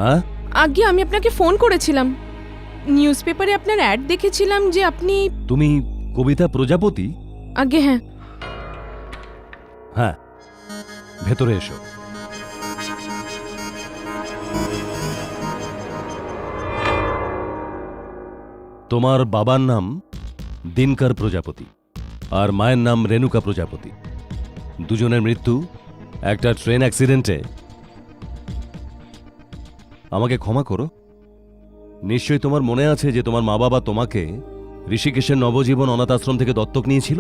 হ্যাঁ, আগে আমি আপনাকে ফোন করেছিলাম, নিউজ পেপারে আপনার অ্যাড দেখেছিলাম যে আপনি। তুমি কবিতা প্রজাপতি? আগে হ্যাঁ। হ্যাঁ, ভেতরে এসো। তোমার বাবার নাম দিনকর প্রজাপতি আর মায়ের নাম রেণুকা প্রজাপতি। দুজনের মৃত্যু একটা ট্রেন অ্যাক্সিডেন্টে। আমাকে ক্ষমা করো, নিশ্চয়ই তোমার মনে আছে যে তোমার মা বাবা তোমাকে ঋষিকেশের নবজীবন অনাথ আশ্রম থেকে দত্তক নিয়েছিল।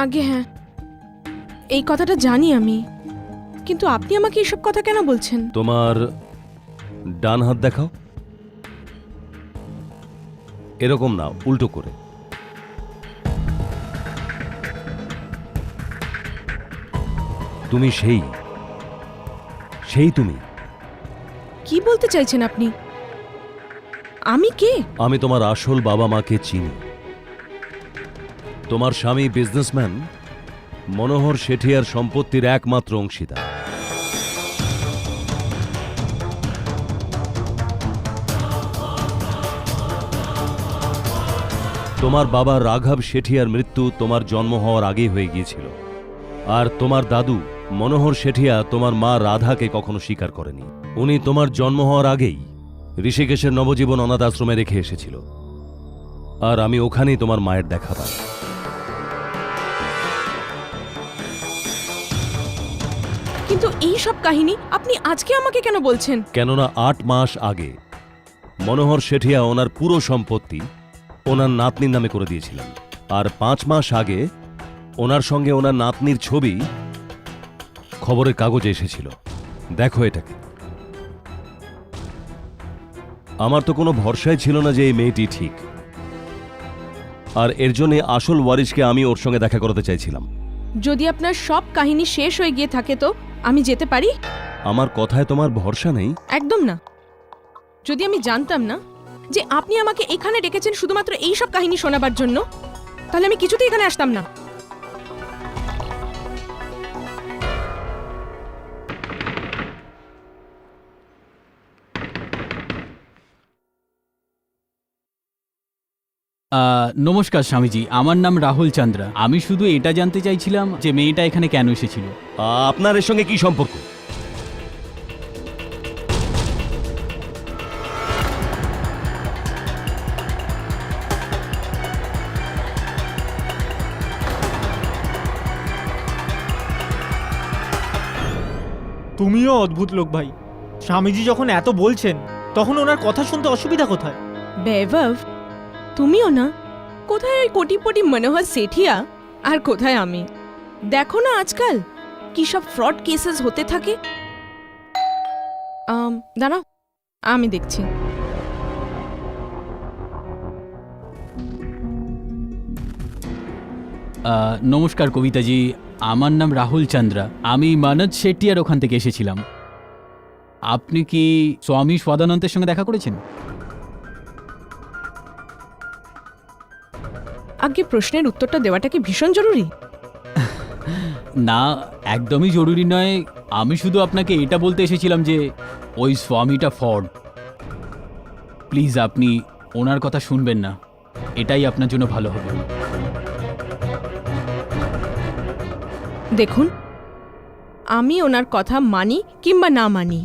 আগে হ্যাঁ, এই কথাটা জানি আমি, কিন্তু আপনি আমাকে এসব কথা কেন বলছেন? তোমার ডান হাত দেখাও। এরকম না, উল্টো করে। তুমি সেই তুমি। কি বলতে চাইছেন আপনি? আমি কে? আমি তোমার আসল বাবা মাকে চিনি। তোমার স্বামী বিজনেসম্যান মনোহর শেঠিয়ার সম্পত্তির একমাত্র অংশীদার। তোমার বাবা রাঘব শেঠিয়ার মৃত্যু তোমার জন্ম হওয়ার আগেই হয়ে গিয়েছিল, আর তোমার দাদু মনোহর শেঠিয়া তোমার মা রাধাকে কখনো স্বীকার করেনি। উনি তোমার জন্ম হওয়ার আগেই ঋষিকেশের নবজীবন অনাথ আশ্রমে রেখে এসেছিল, আর আমি ওখানেই তোমার মায়ের দেখা পাই। কিন্তু এই সব কাহিনী আপনি আজকে আমাকে কেন বলছেন? কেননা ৮ মাস আগে মনোহর শেঠিয়া ওনার পুরো সম্পত্তি ওনার নাতনির নামে করে দিয়েছিলেন, আর ৫ মাস আগে ওনার সঙ্গে ওনার নাতনির ছবি খবরের কাগজে এসেছিল। দেখো এটাকে। আমার তো কোনো ভরসাই ছিল না যে এই মেয়েটি ঠিক, আর এর জন্য আসল ওয়ারিশকে আমি ওর সঙ্গে দেখা করাতে চাইছিলাম। যদি আপনার সব কাহিনী শেষ হয়ে গিয়ে থাকে তো আমি যেতে পারি? আমার কথায় তোমার ভরসা নেই? একদম না। যদি আমি জানতাম না যে আপনি আমাকে এখানে ডেকেছেন শুধুমাত্র এই সব কাহিনী শোনাবার জন্য, তাহলে আমি কিছুতেই এখানে আসতাম না। নমস্কার স্বামীজি, আমার নাম রাহুল চন্দ্রা। আমি শুধু এটা জানতে চাইছিলাম যে মেয়েটা এখানে কেন এসেছিল। আপনার এর সঙ্গে কি সম্পর্ক? তুমিও অদ্ভুত লোক ভাই। স্বামীজি যখন এত বলছেন তখন ওনার কথা শুনতে অসুবিধা কোথায়? বৈভব, তুমিও না? কোথায় ওই কোটিপটি মনোহর শেঠিয়া আর কোথায় আমি? দেখো না আজকাল কি সব ফ্রড কেসেস হতে থাকে। দাঁড়াও, আমি দেখছি। নমস্কার কবিতাজি, আমার নাম রাহুল চন্দ্রা। আমি মানদ শেট্টিয়ার ওখান থেকে এসেছিলাম। আপনি কি স্বামী সদানন্দের সঙ্গে দেখা করেছেন? আগে প্রশ্নের উত্তরটা দেওয়াটা কি ভীষণ জরুরি? না, একদমই জরুরি নয়। আমি শুধু আপনাকে এটা বলতে এসেছিলাম যে ওই স্বামীটা ফ্রড। প্লিজ আপনি ওনার কথা শুনবেন না, এটাই আপনার জন্য ভালো হবে। দেখুন, আমি ওনার কথা মানি কিংবা না মানি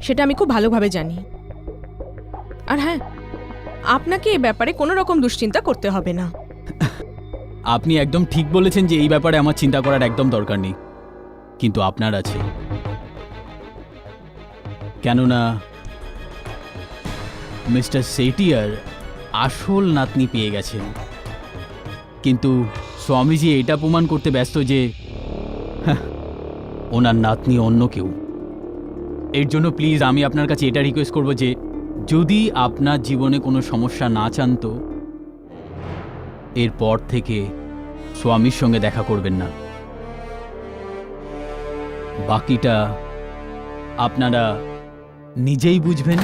সেটা আমি খুব ভালোভাবে জানি। আর হ্যাঁ, আপনাকে এ ব্যাপারে কোনো রকম দুশ্চিন্তা করতে হবে না। আপনি একদম ঠিক বলেছেন যে এই ব্যাপারে আমার চিন্তা করার একদম দরকার নেই, কিন্তু আপনার আছে। কেননা মিস্টার শেঠিয়ার আসল নাতনি পেয়ে গেছেন, কিন্তু স্বামীজি এটা প্রমাণ করতে ব্যস্ত যে ওনার নাতনি অন্য কেউ। এর জন্য প্লিজ আমি আপনার কাছে এটা রিকোয়েস্ট করব যে যদি আপনার জীবনে কোনো সমস্যা না চান তো এরপর থেকে স্বামীর সঙ্গে দেখা করবেন না। বাকিটা আপনারা নিজেই বুঝবেন।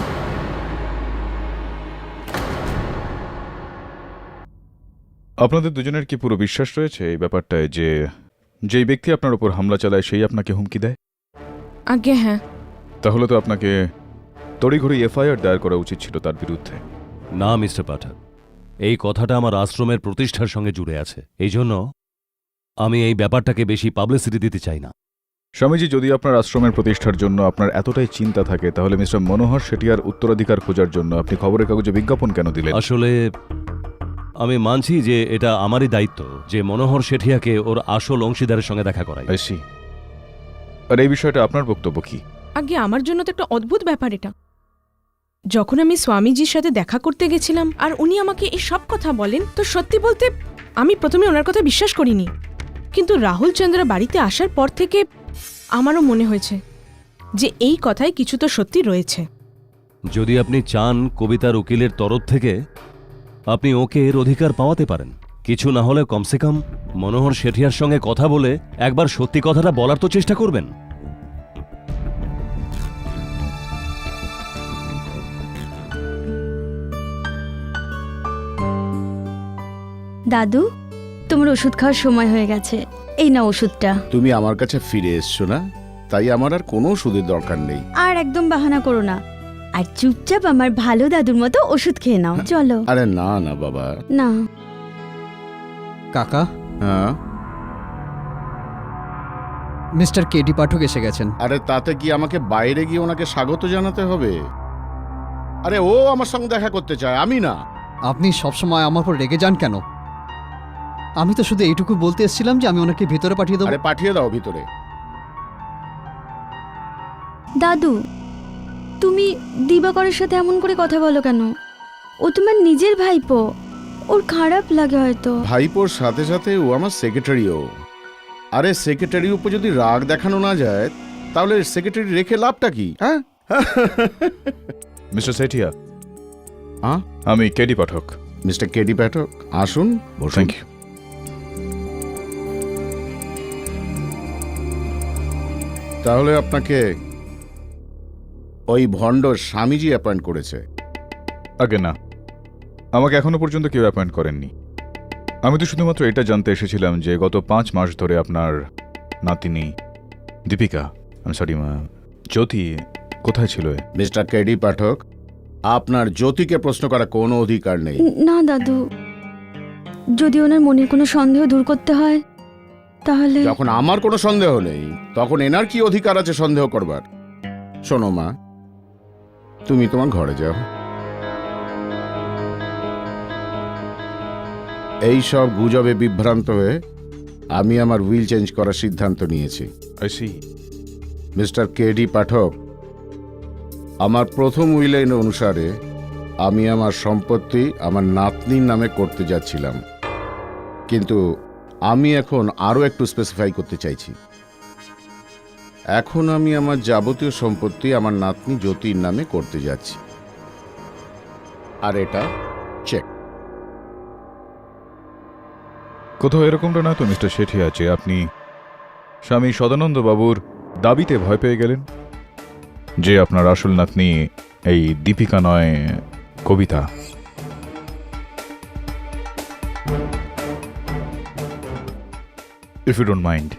আপনাদের দুজনের কি পুরো বিশ্বাস রয়েছে এই ব্যাপারটায় যে যেই ব্যক্তি আপনার উপর হামলা চালায় সেই আপনাকে হুমকি দেয়? আগে হ্যাঁ, তাহলে তো আপনাকে তড়িঘড়ি এফআইআর দায়ের করা উচিত ছিল তার বিরুদ্ধে। না মিস্টার পাঠক, এই কথাটা আমার আশ্রমের প্রতিষ্ঠার সঙ্গে জুড়ে আছে, এই জন্য আমি এই ব্যাপারটাকে বেশি পাবলিসিটি দিতে চাই না। স্বামীজি, যদি আপনার আশ্রমের প্রতিষ্ঠার জন্য আপনার এতটাই চিন্তা থাকে, তাহলে মিস্টার মনোহর শেঠিয়ার উত্তরাধিকার খোঁজার জন্য আপনি খবরের কাগজে বিজ্ঞাপন কেন দিলেন? আসলে আমি মানছি যে এটা আমারই দায়িত্ব যে মনোহর শেঠিয়াকে ওর আসল অংশীদারের সঙ্গে দেখা করাই। I see. আর এই বিষয়টা আপনার বক্তব্য কি? আগে আমার জন্য তো একটা অদ্ভুত ব্যাপার এটা। যখন আমি স্বামীজির সাথে দেখা করতে গেছিলাম আর উনি আমাকে এই সব কথা বলেন, তো সত্যি বলতে আমি প্রথমে ওনার কথা বিশ্বাস করিনি, কিন্তু রাহুল চন্দ্র বাড়িতে আসার পর থেকে আমারও মনে হয়েছে যে এই কথায় কিছু তো সত্যি রয়েছে। যদি আপনি চান কবিতার উকিলের তরফ থেকে আপনি ওকে এর অধিকার পাওয়াতে পারেন, কিছু না হলে কমসে কম মনোহর শেঠিয়ার সঙ্গে কথা বলে একবার সত্যি কথাটা বলার তো চেষ্টা করবেন। দাদু, তোমার ওষুধ খাওয়ার সময় হয়ে গেছে, এই না ওষুধটা। তুমি আমার কাছে ফিরে এসছো না, তাই আমার আর কোনো ওষুধের দরকার নেই। আর একদম বাহানা করো না, আর চুপচাপ আমার ভালো দাদুর মতো ওষুধ খেয়ে নাও। চলো। আরে না না বাবা। না। কাকা, হ্যাঁ, মিস্টার কেডি পাঠক এসে গেছেন। আরে তাতে কি আমাকে বাইরে গিয়ে ওনাকে স্বাগত জানাতে হবে? আরে ও আমার সঙ্গে দেখা করতে চায়, আমি না। আপনি সবসময় আমার উপর রেগে যান কেন? আমি তো শুধু এইটুকু বলতে এসেছিলাম যে আমি ওনাকে ভিতরে পাঠিয়ে দেবো। আরে পাঠিয়ে দাও ভিতরে। দাদু, তুমি দিবাকরের সাথে এমন করে কথা বলো কেন? ও তোমার নিজের ভাইপো, ওর খারাপ লাগে হয়তো। ভাইপোর সাথে সাথে ও আমার সেক্রেটারিও। আরে সেক্রেটারির উপর যদি রাগ দেখানো না যায়, তাহলে সেক্রেটারি রেখে লাভটা কি? হ্যাঁ, মিস্টার শেঠিয়া, হ্যাঁ, আমি KD Pathak. Mister KD Pathak, আসুন বসুন। Thank you. তাহলে আপনাকে ওই ভণ্ড স্বামীজি অ্যাপয়েন্ট করেছে? আগে না, আমাকে এখনো পর্যন্ত কেউ অ্যাপয়েন্ট করেননি। আমি তো শুধুমাত্র এটা জানতে এসেছিলাম যে গত 5 মাস ধরে আপনার নাতিনি দীপিকা, সরি জ্যোতি কোথায় ছিল। মিস্টার কেডি পাঠক, আপনার জ্যোতিকে প্রশ্ন করার কোনো অধিকার নেই। না দাদু, যদি ওনার মনের কোনো সন্দেহ দূর করতে হয় তাহলে। যখন আমার কোনো সন্দেহ নেই, তখন এনার কি অধিকার আছে সন্দেহ করবার? শোনো মা, তুমি তোমার ঘরে যাও। এই সব গুজবে বিভ্রান্ত হয়ে আমি আমার উইল চেঞ্জ করার সিদ্ধান্ত নিয়েছি। I see. Mister KD Pathak, আমার প্রথম উইল অনুসারে আমি আমার সম্পত্তি আমার নাতনির নামে করতে যাচ্ছিলাম, কিন্তু আমি এখন আরও একটু স্পেসিফাই করতে চাইছি। এখন আমি আমার যাবতীয় সম্পত্তি আমার নাতনি জ্যোতির নামে করতে যাচ্ছি। আর এটা চেক। কোথাও এরকমটা না তো মিস্টার শেঠিয়া যে আপনি স্বামী সদানন্দ বাবুর দাবিতে ভয় পেয়ে গেলেন যে আপনার আসল নাতনি এই দীপিকা নয়, Kavita? If you don't mind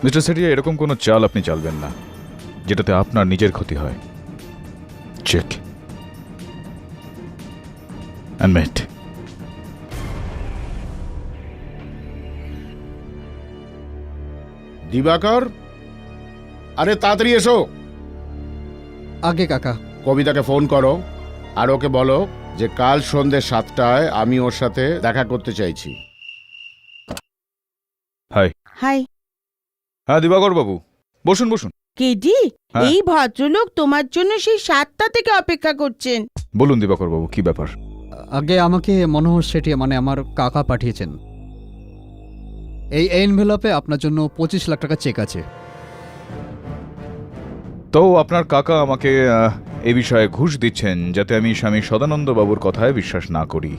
mister Sethia, এরকম কোনো চাল আপনি চালবেন না যেটাতে আপনার নিজের ক্ষতি হয়। চেক অ্যান্ড মেট। দিবাকর, আরে তাড়াতাড়ি এসো। আগে কাকা। কবিতাকে ফোন করো আর ওকে বলো যে কাল সন্ধ্যে 7টায় আমি ওর সাথে দেখা করতে চাইছি। হাই। হাই হ্যাঁ দিবাকর বাবু, বসুন বসুন। কেডি, হ্যাঁ। এই ভদ্রলোক তোমার জন্য সেই 7টা থেকে অপেক্ষা করছেন। বলুন দিবাকর বাবু, কি ব্যাপার? আগে আমাকে মনোহর শেঠিয়া মানে আমার কাকা পাঠিয়েছেন। এই এনভেলপে আপনার জন্য 25 লাখ টাকা চেক আছে। তো আপনার কাকা আমাকে এই বিষয়ে ঘুষ দিচ্ছেন যাতে আমি স্বামী সদানন্দ বাবুর কথায় বিশ্বাস না করি।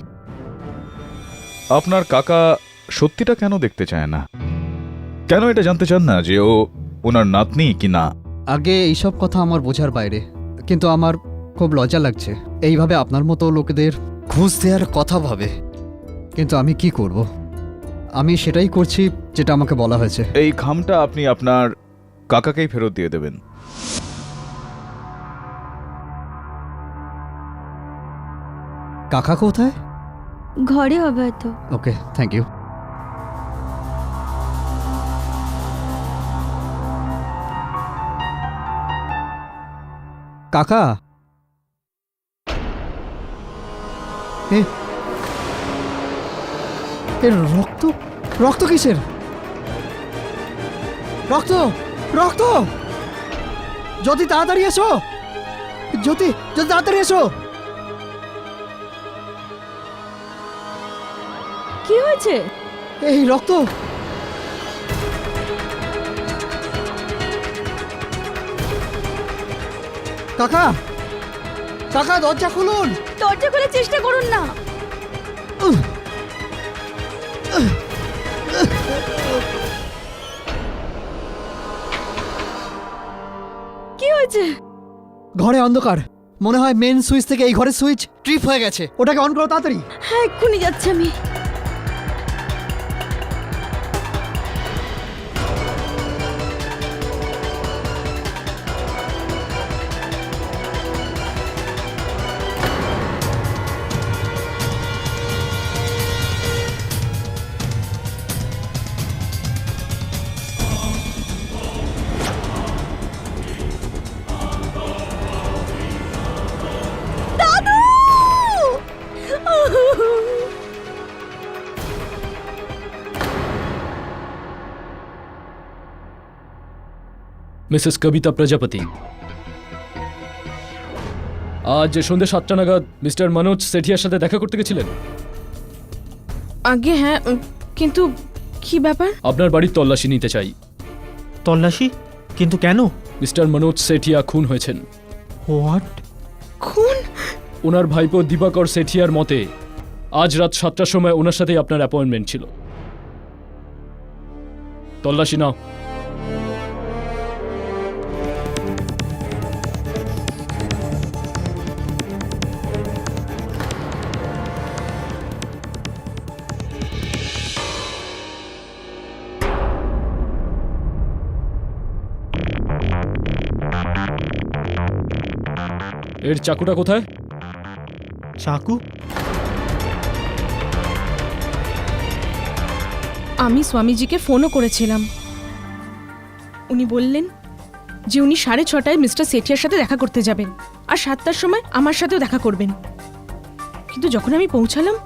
আপনার কাকা সত্যিটা কেন দেখতে চায় না? কেন এটা জানতে চান না যে ও ওনার নাতনি কি না? আগে এইসব কথা আমার বোঝার বাইরে, কিন্তু আমার খুব লজ্জা লাগছে এইভাবে আপনার মতো লোকেদের ঘুষ দেওয়ার কথা ভাবে। কিন্তু আমি কি করব? আমি সেটাই করছি যেটা আমাকে বলা হয়েছে। এই খামটা আপনি আপনার কাকাকেই ফেরত দিয়ে দেবেন। কাকা কোথায়? ঘরে হবে হয়তো। ওকে, থ্যাংক ইউ। কাকা, এর রক্ত, রক্ত কিসের? রক্ত, রক্ত! জ্যোতি তাড়াতাড়ি এসো! জ্যোতি, জ্যোতি তাড়াতাড়ি এসো! কি হয়েছে? এই রক্ত! কাকা, কাকা দরজা খুলুন! দরজা খোলার চেষ্টা করুন না। কি হয়েছে? ঘরে অন্ধকার, মনে হয় মেন সুইচ থেকে এই ঘরের সুইচ ট্রিপ হয়ে গেছে। ওটাকে অন করো তাড়াতাড়ি। হ্যাঁ, এক্ষুনি যাচ্ছি আমি। মিসেস কবিতা প্রজাপতি, আজ সন্ধ্যে 7টা নাগাদ মিস্টার মনোজ সেঠিয়ার সাথে দেখা করতে গেছিলেন। আগে হ্যাঁ, কিন্তু কি ব্যাপার? আপনার বাড়ির তল্লাশি নিতে চাই। তল্লাশি? কিন্তু কেন? মিস্টার মনোজ সেঠিয়া খুন হয়েছেন। হোয়াট? খুন? ওনার ভাইপো দিবাকর সেঠিয়ার মতে আজ রাত 7টার সময় ওনার সাথে আপনার অ্যাপয়েন্টমেন্ট ছিল। তল্লাশি নাও। এর চাকুটা কোথায়? চাকু? আমি স্বামীজিকে ফোনও করেছিলাম। উনি বললেন যে উনি 6:30টায় মিস্টার সেঠিয়ার সাথে দেখা করতে যাবেন, আর 7টার সময় আমার সাথেও দেখা করবেন। কিন্তু যখন আমি পৌঁছালাম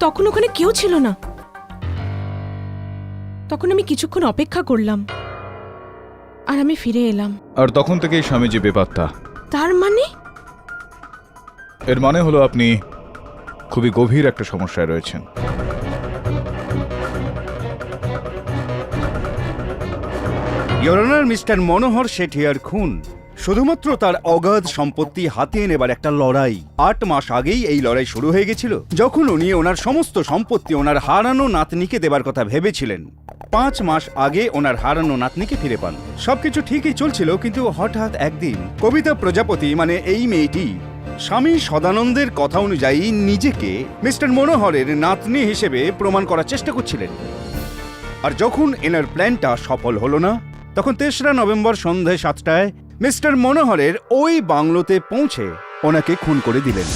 তখন ওখানে কেউ ছিল না। তখন আমি কিছুক্ষণ অপেক্ষা করলাম, আর আমি ফিরে এলাম। আর তখন থেকেই স্বামীজি বেপাত্তা। তার মানে? এর মানে হলো আপনি খুবই গভীর একটা সমস্যায় রয়েছেন। ইওর অনার, মিস্টার মনোহর শেঠিয়ার খুন শুধুমাত্র তার অগাধ সম্পত্তি হাতিয়ে নেবার একটা লড়াই। 8 মাস আগেই এই লড়াই শুরু হয়ে গেছিল, যখন উনি ওনার সমস্ত সম্পত্তি ওনার হারানো নাতনিকে দেবার কথা ভেবেছিলেন। 5 মাস আগে ওনার হারানো নাতনিকে ফিরে পান। সবকিছু ঠিকই চলছিল, কিন্তু হঠাৎ একদিন কবিতা প্রজাপতি, মানে এই মেয়েটি, স্বামী সদানন্দের কথা অনুযায়ী নিজেকে মিস্টার মনোহরের নাতনি হিসেবে প্রমাণ করার চেষ্টা করছিলেন। আর যখন এনার প্ল্যানটা সফল হলো না, তখন 3রা নভেম্বর সন্ধ্যে 7টায় মিস্টার মনোহরের ওই বাংলোতে পৌঁছে ওনাকে খুন করে দিলেন।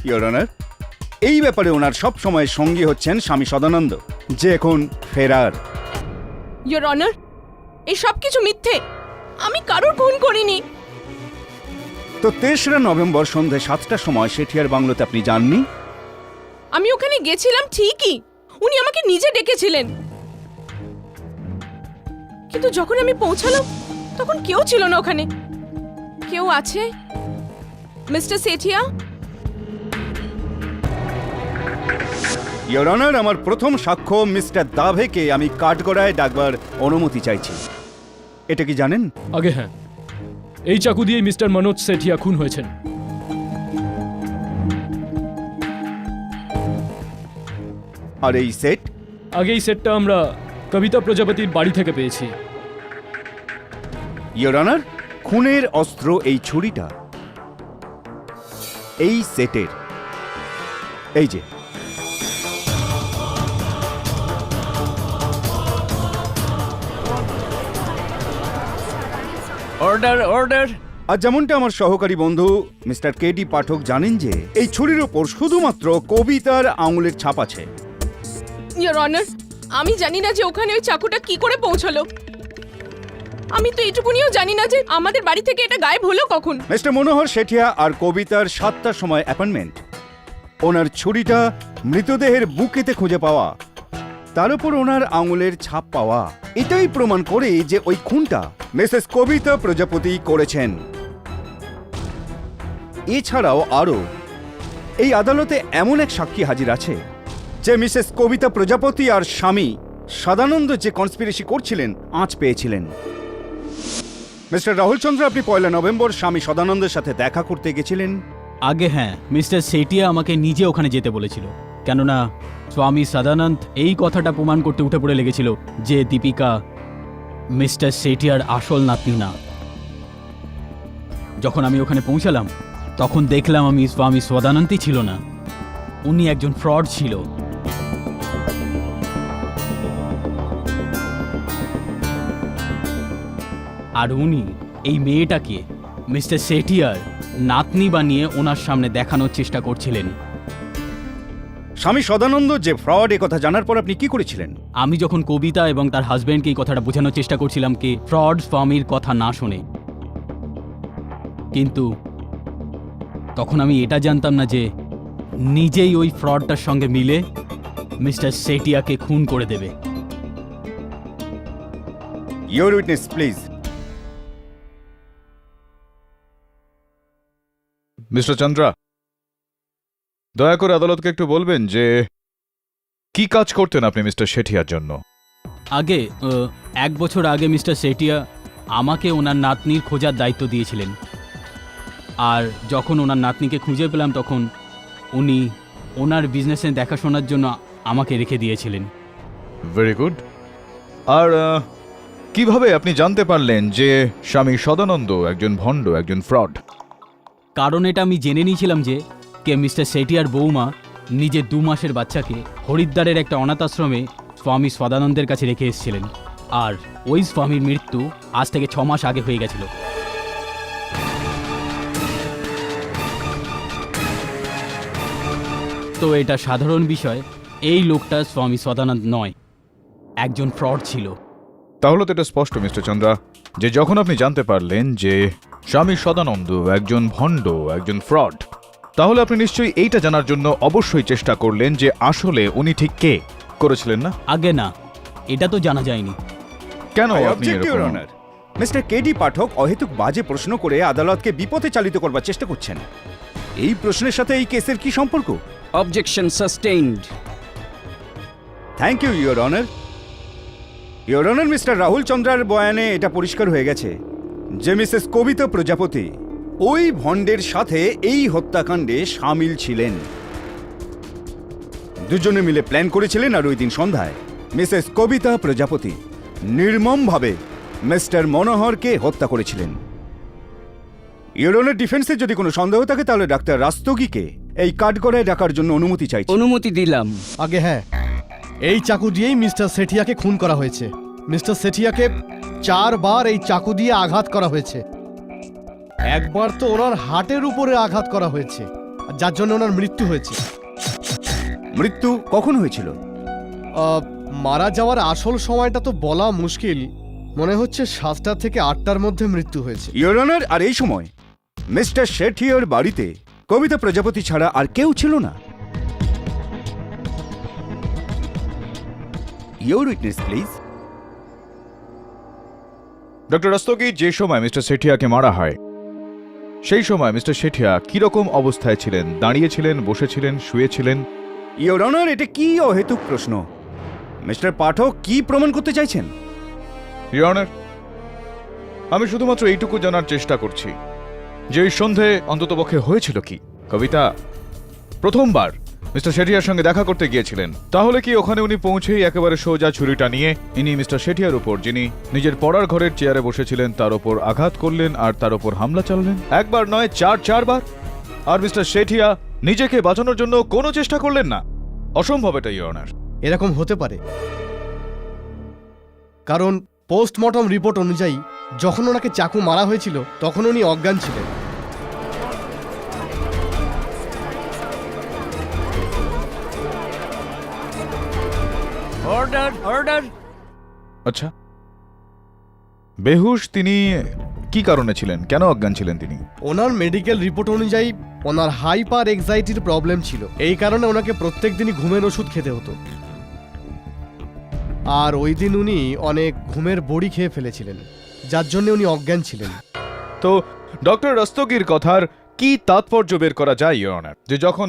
ইওর অনার, এই ব্যাপারে ওনার সব সময় সঙ্গী হচ্ছেন স্বামী সদানন্দ, যে এখন ফেরার। ইওর অনার, এই সব কিছু মিথ্যে। আমি কারোর খুন করিনি। তো 3রা নভেম্বর সন্ধ্যে 7টার সময় শেঠিয়ার বাংলোতে আপনি যাননি? আমি ওখানে গেছিলাম ঠিকই, উনি আমাকে নিজে ডেকেছিলেন, কিন্তু যখন আমি পৌঁছালাম তখন কেউ ছিল না ওখানে। কেউ আছে মিস্টার সেঠিয়া? ইওর অনার, আমার প্রথম সাক্ষ্য মিস্টার দাভেকে আমি কাঠগড়ায় ডাকবার অনুমতি চাইছি। এটা কি জানেন? আগে হ্যাঁ, এই চাকু দিয়ে মিস্টার মনোজ সেঠিয়া খুন হয়েছেন। আর এই সেট? আগে এই সেটটা আমরা কবিতা প্রজাপতির বাড়ি থেকে পেয়েছি। ইওর অনার, খুনের অস্ত্র এই ছুরিটা এই সেটের। এই যে অর্ডার অর্ডার। আর যেমনটা আমার সহকারী বন্ধু মিস্টার কেডি পাঠক জানেন যে এই ছুরির ওপর শুধুমাত্র কবিতার আঙুলের ছাপ আছে। ইয়োর অনার, আমি জানি না যে ওখানে ওই চাকুটা কি করে পৌঁছলো। আমি তো এইটুকুনিও জানি না যে আমাদের বাড়ি থেকে এটা গায়েব হলো কখন। মিস্টার মনোহর শেঠিয়া আর কবিতার 7টার সময় অ্যাপয়েন্টমেন্ট। ওনার ছুরিটা মৃতদেহের বুকেতে খুঁজে পাওয়া, তার উপর ওনার আঙুলের ছাপ পাওয়া, এটাই প্রমাণ করে যে ওই খুনটা মিসেস কবিতা প্রজাপতি করেছেন। এছাড়াও আরও এই আদালতে এমন এক সাক্ষী হাজির আছে যে মিসেস কবিতা প্রজাপতি আর স্বামী সদানন্দ যে কনস্পিরেসি করছিলেন আঁচ পেয়েছিলেন। মিস্টার রাহুল চন্দ্র, আপনি 1 নভেম্বর স্বামী সদানন্দের সাথে দেখা করতে গেছিলেন। আগে হ্যাঁ, মিস্টার সেটিয়া আমাকে নিজে ওখানে যেতে বলেছিল, কেননা স্বামী সদানন্দ এই কথাটা প্রমাণ করতে উঠে পড়ে লেগেছিল যে দীপিকা মিস্টার সেটিয়ার আসল নাতনি না। যখন আমি ওখানে পৌঁছালাম তখন দেখলাম আমি স্বামী সদানন্দই ছিল না, উনি একজন ফ্রড ছিল। আর উনি এই মেয়েটাকে মিস্টার সেটিয়ার নাতনি বানিয়ে ওনার সামনে দেখানোর চেষ্টা করছিলেন। স্বামী সদানন্দ যে ফ্রড এ কথা জানার পর আপনি কি করেছিলেন? আমি যখন কবিতা এবং তার হাজব্যান্ডকে এই কথাটা বোঝানোর চেষ্টা করছিলাম কি ফ্রড স্বামীর কথা না শুনে, কিন্তু তখন আমি এটা জানতাম না যে নিজেই ওই ফ্রডটার সঙ্গে মিলে মিস্টার সেটিয়াকে খুন করে দেবে। Your witness please. Mister Chandra, দয়া করে আদালতকে একটু বলবেন যে কি কাজ করতেন আপনি মিস্টার শেঠিয়ার জন্য? আগে 1 বছর আগে মিস্টার সেটিয়া আমাকে ওনার নাতনির খোঁজার দায়িত্ব দিয়েছিলেন, আর যখন ওনার নাতনিকে খুঁজে পেলাম তখন উনি ওনার বিজনেসে দেখাশোনার জন্য আমাকে রেখে দিয়েছিলেন। Very good. আর কিভাবে আপনি জানতে পারলেন যে স্বামী সদানন্দ একজন ভণ্ড, একজন ফ্রড? কারণ এটা আমি জেনে নিয়েছিলাম যে মিস্টার সেটিয়ার বৌমা নিজের 2 মাসের বাচ্চাকে হরিদ্বারের একটা অনাথ আশ্রমে স্বামী সদানন্দের কাছে রেখে এসেছিলেন, আর ওই স্বামীর মৃত্যু আজ থেকে 6 মাস আগে হয়ে গেছিল। তো এটা সাধারণ বিষয়, এই লোকটা স্বামী সদানন্দ নয়, একজন ফ্রড ছিল। তাহলে তো এটা স্পষ্ট মিস্টার চন্দ্রা যে যখন আপনি জানতে পারলেন যে স্বামী সদানন্দ একজন ভণ্ড, একজন ফ্রড, তাহলে আপনি নিশ্চয়ই এইটা জানার জন্য অবশ্যই চেষ্টা করলেন যে আসলে উনি ঠিক কে করেছিলেন না? আগে না, এটা তো জানা যায়নি। কেন I আপনি object, Your এরকম? Honor. মিস্টার কেডি পাঠক অহেতুক বাজে প্রশ্ন করে আদালতকে বিপথে চালিত করবার চেষ্টা করছেন। এই প্রশ্নের সাথে এই কেসের কি সম্পর্ক? Objection sustained. Thank you your honour. Your honour, mister Rahul চন্দ্রার বয়ানে এটা পরিষ্কার হয়ে গেছে যে মিসেস কবিতা প্রজাপতি ওই ভণ্ডের সাথে এই হত্যাকাণ্ডে সামিল ছিলেন। দুজনে মিলে প্ল্যান করেছিলেন, আর ওই দিন সন্ধ্যায় মিসেস কবিতা প্রজাপতি নির্মমভাবে মিস্টার মনোহরকে হত্যা করেছিলেন। ইয়োর অনার, ডিফেন্সে যদি কোনো সন্দেহ থাকে তাহলে ডাক্তার রাস্তগিকে এই কাঠগড়ায় ডাকার জন্য অনুমতি চাইছি। অনুমতি দিলাম। আগে হ্যাঁ, এই চাকু দিয়েই মিস্টার সেঠিয়াকে খুন করা হয়েছে। মিস্টার সেঠিয়াকে 4 বার এই চাকু দিয়ে আঘাত করা হয়েছে। একবার তো ওনার হার্টের উপরে আঘাত করা হয়েছে, যার জন্য ওনার মৃত্যু হয়েছে। মৃত্যু কখন হয়েছিল? মারা যাওয়ার আসল সময়টা তো বলা মুশকিল, মনে হচ্ছে 7টা থেকে 8টার মধ্যে মৃত্যু হয়েছে। ইয়োর অনার, আর এই সময় মিস্টার শেঠিয়ার বাড়িতে কবিতা প্রজাপতি ছাড়া আর কেউ ছিল না। Your witness please. ডক্টর রস্তগি, যে সময় মিস্টার শেঠিয়াকে মারা হয় সেই সময় মিস্টার শেঠিয়া কিরকম অবস্থায় ছিলেন? দাঁড়িয়েছিলেন, বসেছিলেন, শুয়েছিলেন? ইয়োর অনার, এটা কি অহেতুক প্রশ্ন? মিস্টার পাঠক কি প্রমাণ করতে চাইছেন? ইয়োর অনার, আমি শুধুমাত্র এইটুকু জানার চেষ্টা করছি যে ওই সন্ধে অন্ততপক্ষে হয়েছিল কি। কবিতা প্রথমবার মিস্টার শেঠিয়ার সঙ্গে দেখা করতে গিয়েছিলেন, তাহলে কি ওখানে উনি পৌঁছেই একেবারে সোজা ছুরিটা নিয়ে ইনি মিস্টার শেঠিয়ার উপর, যিনি নিজের পড়ার ঘরের চেয়ারে বসেছিলেন, তার উপর আঘাত করলেন আর তার উপর হামলা চালালেন? একবার নয়, 4 বার। আর মিস্টার শেঠিয়া নিজেকে বাঁচানোর জন্য কোনো চেষ্টা করলেন না? অসম্ভব এটা ইয়োর অনার। এরকম হতে পারে, কারণ পোস্টমর্টম রিপোর্ট অনুযায়ী যখন ওনাকে চাকু মারা হয়েছিল তখন উনি অজ্ঞান ছিলেন। আচ্ছা, বেহুশ তিনি কি কারণে ছিলেন, কেন অজ্ঞান ছিলেন তিনি? ওনার মেডিকেল রিপোর্ট অনুযায়ী ওনার হাইপার এক্সাইটির প্রবলেম ছিল, এই কারণে ওনাকে প্রত্যেক দিনই ঘুমের ওষুধ খেতে হতো। আর ওই দিন উনি অনেক ঘুমের বড়ি খেয়ে ফেলেছিলেন, যার জন্য উনি অজ্ঞান ছিলেন। তো ডক্টর রস্তগীর কথার কি তাৎপর্য বের করা যায় ইওর অনার, যে যখন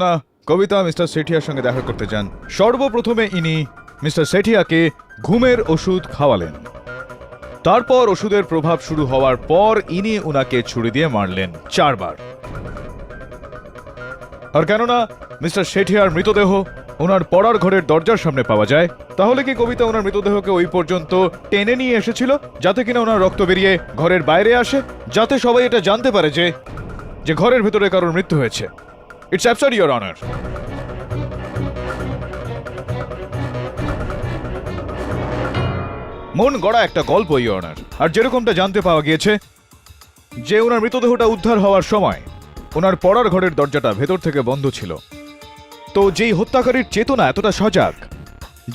কবিতা মিস্টার সেঠিয়ার সঙ্গে দেখা করতে যান, সর্বপ্রথমে ইনি মিস্টার সেঠিয়াকে ঘুমের ওষুধ খাওয়ালেন, তারপর ওষুধের প্রভাব শুরু হওয়ার পর ইনি উনাকে ছুরি দিয়ে মারলেন 4 বার। আর কেননা মিস্টার সেঠিয়ার মৃতদেহ ওনার পড়ার ঘরের দরজার সামনে পাওয়া যায়, তাহলে কি কবিতা ওনার মৃতদেহকে ওই পর্যন্ত টেনে নিয়ে এসেছিল যাতে কিনা ওনার রক্ত বেরিয়ে ঘরের বাইরে আসে, যাতে সবাই এটা জানতে পারে যে যে ঘরের ভেতরে কারোর মৃত্যু হয়েছে? It's absurd your honour. মন গড়া একটা গল্প ইওর অনার। আর যেরকমটা জানতে পাওয়া গিয়েছে যে ওনার মৃতদেহটা উদ্ধার হওয়ার সময় ওনার পড়ার ঘরের দরজাটা ভেতর থেকে বন্ধ ছিল। তো যেই হত্যাকারীর চেতনা এতটা সজাগ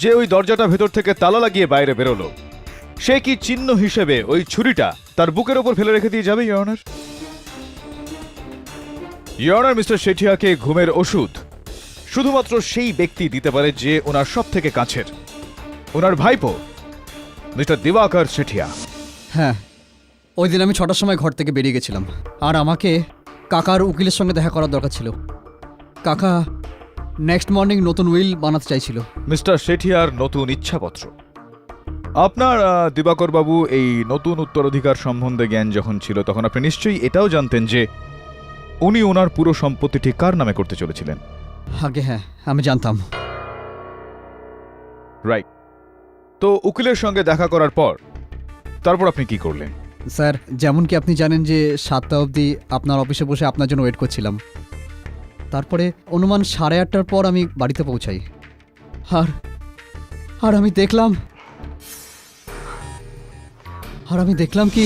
যে ওই দরজাটা ভেতর থেকে তালা লাগিয়ে বাইরে বেরোলো, সে কি চিহ্ন হিসেবে ওই ছুরিটা তার বুকের ওপর ফেলে রেখে দিয়ে যাবে your honour? Your honour, mister সেঠিয়াকে ঘুমের ওষুধ শুধুমাত্র সেই ব্যক্তি দিতে পারে যে ওনার সব থেকে কাছের, ওনার ভাইপো মিস্টার দিবাকর সেঠিয়া। হ্যাঁ, ওই দিন আমি 6টার সময় ঘর থেকে বেরিয়ে গেছিলাম, আর আমাকে কাকার উকিলের সঙ্গে দেখা করার দরকার ছিল। কাকা নেক্সট মর্নিং নতুন উইল বানাতে চাইছিল। মিস্টার সেঠিয়ার নতুন ইচ্ছাপত্র। আপনার দিবাকর বাবু এই নতুন উত্তরাধিকার সম্বন্ধে জ্ঞান যখন ছিল, তখন আপনি নিশ্চয়ই এটাও জানতেন যে উনি ওনার পুরো সম্পত্তিটি কার নামে করতে চলেছিলেন। আগে হ্যাঁ, আমি জানতাম। রাইট। তো উকিলের সঙ্গে দেখা করার পর তারপর আপনি কি করলেন? স্যার, যেমন কি আপনি জানেন যে 7টা অবধি আপনার অফিসে বসে আপনার জন্য ওয়েট করছিলাম। তারপরে অনুমান 8:30টার পর আমি বাড়িতে পৌঁছাই, আর আমি দেখলাম কি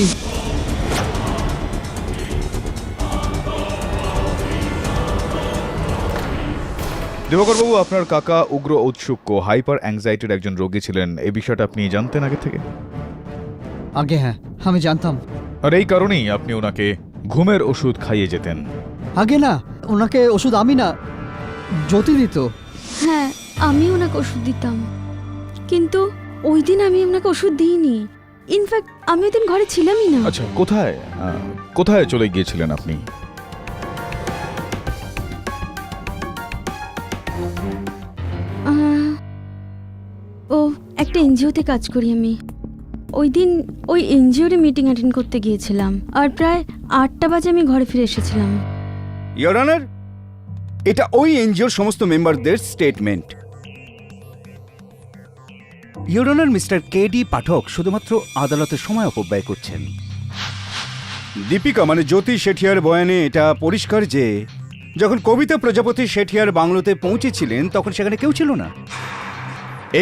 দিবাকরবাবু, আপনার কাকা উগ্র ঔৎসুক্য হাইপার অ্যাংজাইটির একজন রোগী ছিলেন, এই বিষয়টা আপনি জানতেন আগে থেকে? আগে হ্যাঁ, আমি জানতাম। আর এই কারণেই আপনি ওনাকে ঘুমের ওষুধ খাইয়ে যেতেন? আগে না, ওনাকে ওষুধ আমি না, জ্যোতি দিত। হ্যাঁ, আমি ওনাকে ওষুধ দিতাম, কিন্তু ওই দিন আমি ওনাকে ওষুধ দিইনি। ইনফ্যাক্ট আমি ওই দিন ঘরে ছিলামই না। আচ্ছা, কোথায় চলে গিয়েছিলেন আপনি? একটা এনজিওতে কাজ করি আমি। ওই দিন ওই এনজিওর মিটিং অ্যাটেন্ড করতে গিয়েছিলাম, আর প্রায় 8টা বাজে আমি ঘরে ফিরে এসেছিলাম। ইওর অনার, এটা ওই এনজিওর সমস্ত মেম্বারদের statement. Your honour, mister KD Pathak শুধুমাত্র আদালতের সময় অপব্যয় করছেন। দীপিকা মানে জ্যোতি শেঠিয়ার বয়ানে এটা পরিষ্কার যে যখন কবিতা প্রজাপতি শেঠিয়ার বাংলোতে পৌঁছেছিলেন তখন সেখানে কেউ ছিল না।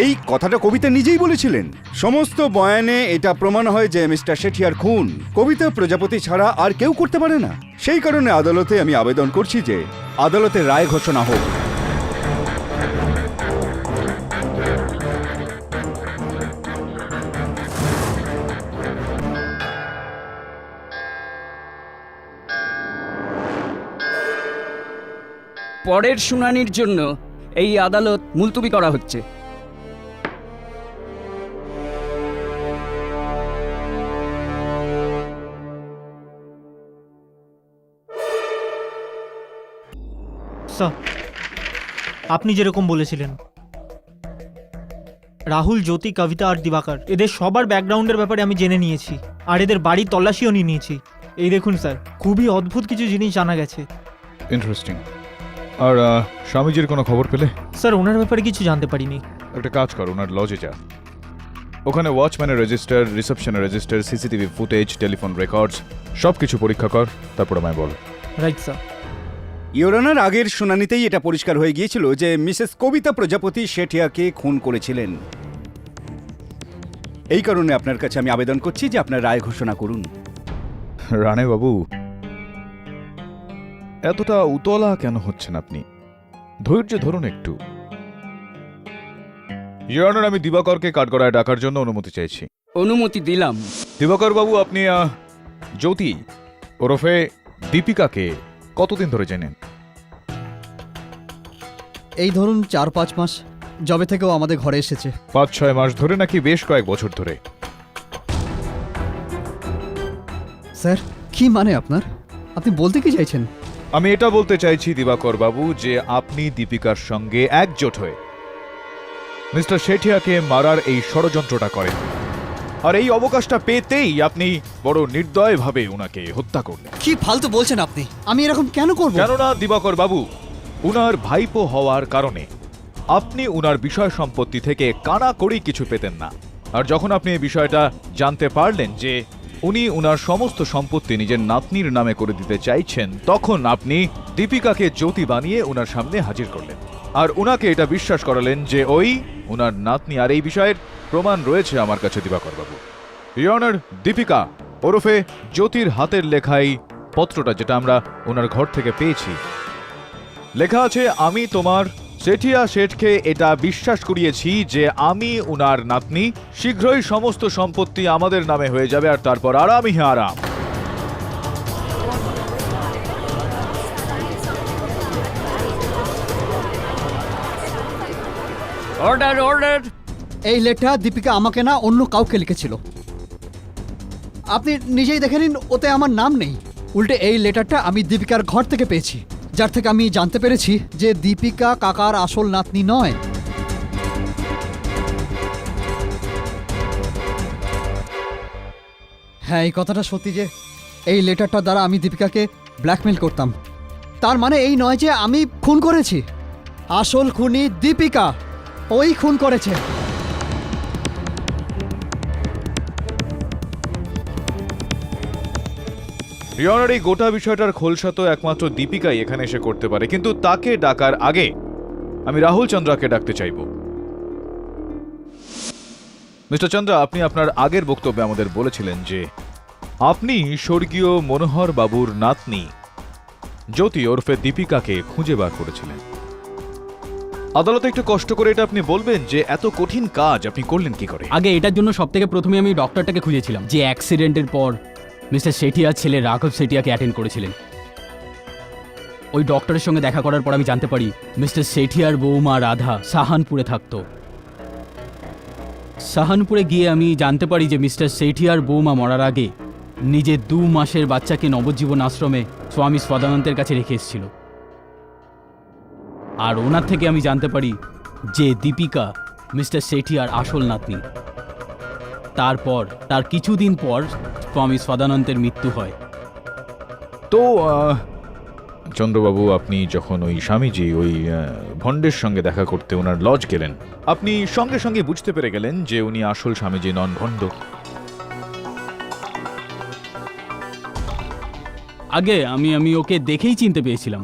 এই কথাটা কবিতা নিজেই বলেছিলেন। সমস্ত বয়ানে এটা প্রমাণ হয় যে মিস্টার শেঠিয়ার খুন কবিতা প্রজাপতি ছাড়া আর কেউ করতে পারে না। সেই কারণে আদালতে আমি আবেদন করছি যে আদালতের রায় ঘোষণা হোক। পরের শুনানির জন্য এই আদালত মুলতবি করা হচ্ছে। স্যার, আপনি যেরকম বলেছিলেন, রাহুল, জ্যোতি, কবিতা আর দিবাকর এদের সবার ব্যাকগ্রাউন্ডের ব্যাপারে আমি জেনে নিয়েছি, আর এদের বাড়ির তল্লাশিও নিয়ে নিয়েছি। এই দেখুন স্যার, খুবই অদ্ভুত কিছু জিনিস জানা গেছে। ইন্টারেস্টিং। আর স্বামীজির কোনো খবর পেলে? স্যার, ওনার ব্যাপারে কিছু জানতে পারিনি। একটা কাজ কর, ওনার লজে যা, ওখানে ওয়াচম্যানের রেজিস্টার, রিসেপশনের register, CCTV footage, telephone records সব কিছু পরীক্ষা কর, তারপর আমায় বল। Right sir. ইওর অনার, আগের শুনানিতেই এটা পরিষ্কার হয়ে গিয়েছিল যে মিসেস কবিতা প্রজাপতি শেঠিয়াকে খুন করেছিলেন। এই কারণে আপনার কাছে আমি আবেদন করছি যে আপনার রায় ঘোষণা করুন। রানে বাবু, এতটা উতলা কেন হচ্ছেন আপনি? ধৈর্য ধরুন একটু। ইওর অনার, আমি দিবাকরকে কাঠগড়ায় ডাকার জন্য অনুমতি চাইছি। অনুমতি দিলাম। দিবাকর বাবু, আপনি জ্যোতি ওরফে দীপিকাকে কতদিন ধরে চেনেন? এই ধরুন 4-5 মাস, যবে থেকেও আমাদের ঘরে এসেছে। 5-6 মাস ধরে নাকি বেশ কয়েক বছর ধরে? স্যার, কি মানে আপনার? আপনি বলতে কি চাইছেন? আমি এটা বলতে চাইছি দিবাকর বাবু যে আপনি দীপিকার সঙ্গে একজোট হয়ে মিস্টার শেঠিয়াকে মারার এই ষড়যন্ত্রটা করেন, আর এই অবকাশটা পেতেই আপনি বড় নির্দয়ভাবে উনাকে হত্যা করলেন। কি ফালতু বলছেন আপনি? আমি এরকম কেন করব? কেননা দিবাকর বাবু, উনার ভাইপো হওয়ার কারণে আপনি উনার বিষয় সম্পত্তি থেকে কানাকড়ি কিছু পেতেন না। আর যখন আপনি এই বিষয়টা জানতে পারলেন যে উনি উনার সমস্ত সম্পত্তি নিজের নাতনির নামে করে দিতে চাইছেন, তখন আপনি দীপিকাকে জ্যোতি বানিয়ে উনার সামনে হাজির করলেন আর উনাকে এটা বিশ্বাস করালেন যে ওই উনার নাতনি। আর এই বিষয়ের প্রমাণ রয়েছে আমার কাছে দিবাকর বাবু। ইওর অনার, দীপিকা ওরফে জ্যোতির হাতের লেখাই পত্রটা যেটা আমরা ওনার ঘর থেকে পেয়েছি, লেখা আছে, আমি তোমার শেঠিয়া শেঠকে এটা বিশ্বাস করিয়েছি যে আমি উনার নাতনি, শীঘ্রই সমস্ত সম্পত্তি আমাদের নামে হয়ে যাবে আর তারপর আরামই আরাম। Order, order. এই লেটার দীপিকা আমাকে না, অন্য কাউকে লিখেছিল। আপনি নিজেই দেখে নিন, ওতে আমার নাম নেই। উল্টে এই লেটারটা আমি দীপিকার ঘর থেকে পেয়েছি, যার থেকে আমি জানতে পেরেছি যে দীপিকা কাকার আসল নাতনি নয়। হ্যাঁ, এই কথাটা সত্যি যে এই লেটারটার দ্বারা আমি দীপিকাকে ব্ল্যাকমেল করতাম। তার মানে এই নয় যে আমি খুন করেছি। আসল খুনি দীপিকা, ওই খুন করেছে। ইওর অনার, এই গোটা বিষয়টার খোলসা তো একমাত্র দীপিকাই এখানে এসে করতে পারে, কিন্তু তাকে ডাকার আগে আমি রাহুল চন্দ্রাকে ডাকতে চাইব। মিস্টার চন্দ্রা, আপনি আপনার আগের বক্তব্যে আমাদের বলেছিলেন যে আপনি স্বর্গীয় মনোহর বাবুর নাতনি জ্যোতি ওরফে দীপিকাকে খুঁজে বার করেছিলেন। আদালতে একটু কষ্ট করে এটা আপনি বলবেন যে এত কঠিন কাজ আপনি করলেন কি করে? আগে এটার জন্য সবথেকে প্রথমে আমি ডক্টরটাকে খুঁজেছিলাম, যে অ্যাক্সিডেন্টের পর মিস্টার শেঠিয়ার ছেলে রাঘব শেঠিয়াকে অ্যাটেন্ড করেছিলেন। ওই ডক্টরের সঙ্গে দেখা করার পর আমি জানতে পারি মিস্টার শেঠিয়ার বৌমা রাধা সাহানপুরে থাকতো। সাহানপুরে গিয়ে আমি জানতে পারি যে মিস্টার শেঠিয়ার বৌমা মরার আগে নিজের 2 মাসের বাচ্চাকে নবজীবন আশ্রমে স্বামী সদানন্দের কাছে রেখে এসেছিল। আর ওনার থেকে আমি জানতে পারি যে দীপিকা মিস্টার শেঠিয়ার আসল নাতনি। তারপর তার কিছুদিন পর স্বামী সদানন্দের মৃত্যু হয়। তো চন্দ্রবাবু, আপনি যখন ওই স্বামীজি ওই ভণ্ডের সঙ্গে দেখা করতে ওনার লজ গেলেন, আপনি সঙ্গে সঙ্গে বুঝতে পেরে গেলেন যে উনি আসল স্বামীজি নন, ভণ্ড। আগে আমি ওকে দেখেই চিনতে পেরেছিলাম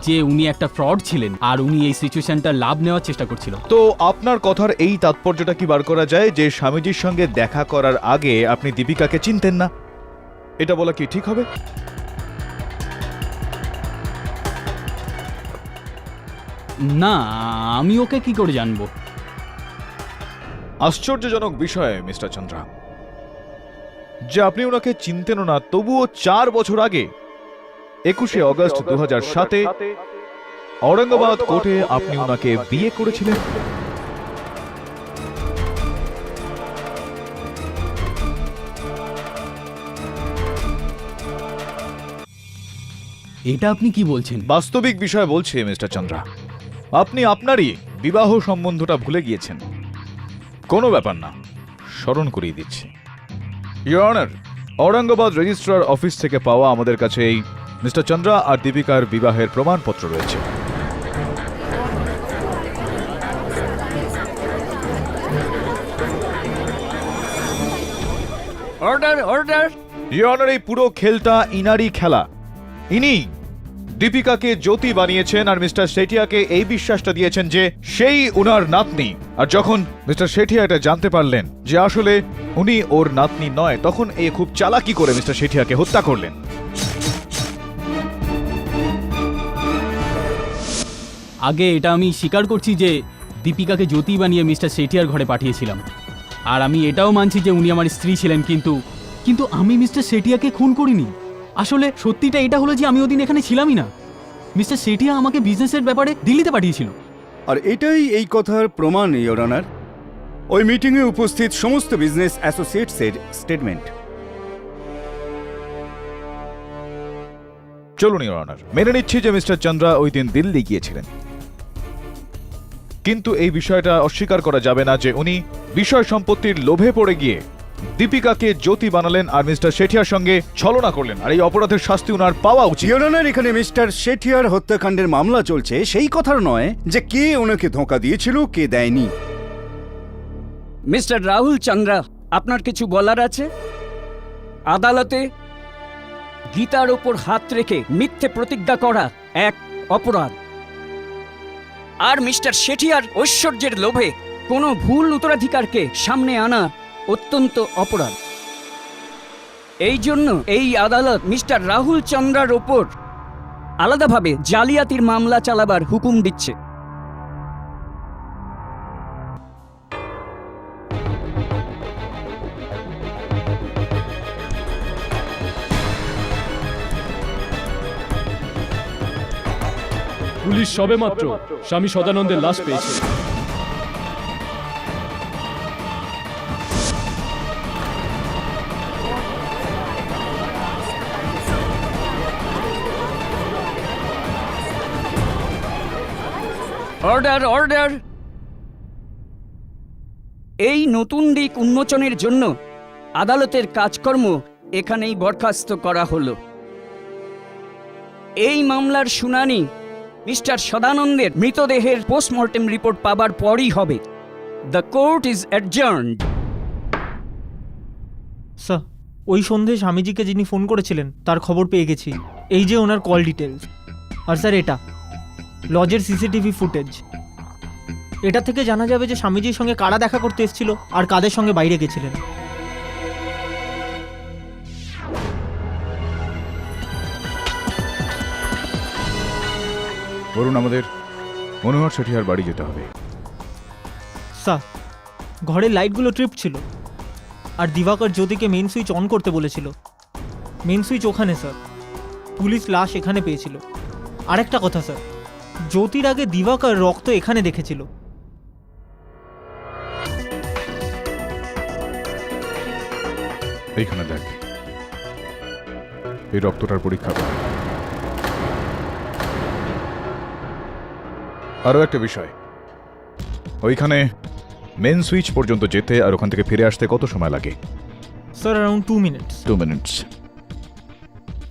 যে উনি একটা ফ্রড ছিলেন আর উনি এই সিচুয়েশনটা লাভ নেওয়ার চেষ্টা করছিল। তো আপনার কথার এই তাৎপর্যটা কি বার করা যায় যে স্বামীজির সঙ্গে দেখা করার আগে আপনি দীপিকাকে চিনতেন না? এটা বলা কি ঠিক হবে? না, আমি ওকে কি করে জানবো? আশ্চর্যজনক বিষয় মিস্টার চন্দ্রা যে আপনি ওনাকে চিনতেনও না, তবুও 4 বছর আগে 21শে অগস্ট 2007-এ ঔরঙ্গাবাদ কোর্টে আপনি ওনাকে বিয়ে করেছিলেন। এটা আপনি কি বলছেন? বাস্তবিক বিষয় বলছে মিস্টার চন্দ্রা, আপনি আপনারই বিবাহ সম্বন্ধটা ভুলে গিয়েছেন। কোনো ব্যাপার না, স্মরণ করিয়ে দিচ্ছি। Your honour, Aurangabad registrar office থেকে পাওয়া আমাদের কাছে এই মিস্টার চন্দ্রা আর দীপিকার বিবাহের প্রমাণপত্র রয়েছে। Order, order. ইওর অনার, এই পুরো খেলটা ইনারই খেলা। ইনি দীপিকাকে জ্যোতি বানিয়েছেন আর মিস্টার শেঠিয়াকে এই বিশ্বাসটা দিয়েছেন যে সেই উনার নাতনি। আর যখন মিস্টার শেঠিয়া এটা জানতে পারলেন যে আসলে উনি ওর নাতনি নয়, তখন এ খুব চালাকি করে মিস্টার শেঠিয়াকে হত্যা করলেন। আগে এটা আমি স্বীকার করছি যে দীপিকাকে জ্যোতি বানিয়ে মিস্টার শেঠিয়ার ঘরে পাঠিয়েছিলাম, আর আমি এটাও মানছি যে উনি আমার স্ত্রী ছিলেন, কিন্তু আমি মিস্টার শেঠিয়াকে খুন করিনি। আসলে সত্যিটা এটা হলো যে আমি ওদিন এখানে ছিলামই না। মিস্টার শেঠিয়া আমাকে বিজনেসের ব্যাপারে দিল্লিতে পাঠিয়েছিল। আর এটাই এই কথার প্রমাণ, ইয়োর অনার। ওই মিটিংয়ে উপস্থিত সমস্ত বিজনেস অ্যাসোসিয়েটসের স্টেটমেন্ট। চলুন ইওর অনার, মেনে নিচ্ছি যে মিস্টার চন্দ্রা ওই দিন দিল্লি গিয়েছিলেন, কিন্তু এই বিষয়টা অস্বীকার করা যাবে না যে উনি বিষয় সম্পত্তির লোভে পড়ে গিয়ে দীপিকাকে জ্যোতি বানালেন আর মিস্টার শেঠিয়ার সঙ্গে ছলনা করলেন, আর এই অপরাধের শাস্তি উনার পাওয়া উচিত। ইয়োর অনার, এখানে মিস্টার শেঠিয়ার হত্যাকাণ্ডের মামলা চলছে, সেই কথার নয় যে কে ওনাকে ধোঁকা দিয়েছিল, কে দেয়নি। মিস্টার রাহুল চন্দ্রা, আপনার কিছু বলার আছে? আদালতে গীতার ওপর হাত রেখে মিথ্যে প্রতিজ্ঞা করা এক অপরাধ, আর মিস্টার শেঠিয়ার ঐশ্বর্যের লোভে কোনো ভুল উত্তরাধিকারকে সামনে আনা অত্যন্ত অপরাধ। এই জন্য এই আদালত মিস্টার রাহুল চন্দ্রার ওপর আলাদাভাবে জালিয়াতির মামলা চালাবার হুকুম দিচ্ছে। পুলিশ সবেমাত্র স্বামী সদানন্দের লাশ পেয়েছে। Order, order! এই নতুন দিক উন্মোচনের জন্য আদালতের কাজকর্ম এখানেই বরখাস্ত করা হলো। এই মামলার শুনানি মিস্টার সদানন্দের মৃতদেহের পোস্টমর্টেম রিপোর্ট পাবার পরই হবে। The court is adjourned. Sir, ওই সন্ধ্যে স্বামীজিকে যিনি ফোন করেছিলেন তার খবর পেয়ে গেছি। এই যে ওনার কল ডিটেলস, আর স্যার এটা লজের সিসিটিভি ফুটেজ। এটা থেকে জানা যাবে যে স্বামীজির সঙ্গে কারা দেখা করতে এসেছিল আর কাদের সঙ্গে বাইরে গেছিলেন। বলুন, আমাদের মনোহর শেঠিয়ার বাড়ি যেতে হবে। স্যার, ঘরের লাইটগুলো ট্রিপ ছিল, আর দিবাকর জ্যোতিকে মেন সুইচ অন করতে বলেছিল। মেন সুইচ ওখানে স্যার, পুলিশ লাশ এখানে পেয়েছিল। আরেকটা কথা স্যার, জ্যোতির আগে দিবাকর রক্ত এখানে দেখেছিল। এইখানে দেখ, এই রক্তটার পরীক্ষা কর। আরও একটা বিষয়, ওইখানে মেন সুইচ পর্যন্ত যেতে আর ওখান থেকে ফিরে আসতে কত সময় লাগে? Sir, around 2 minutes. 2 মিনিটস।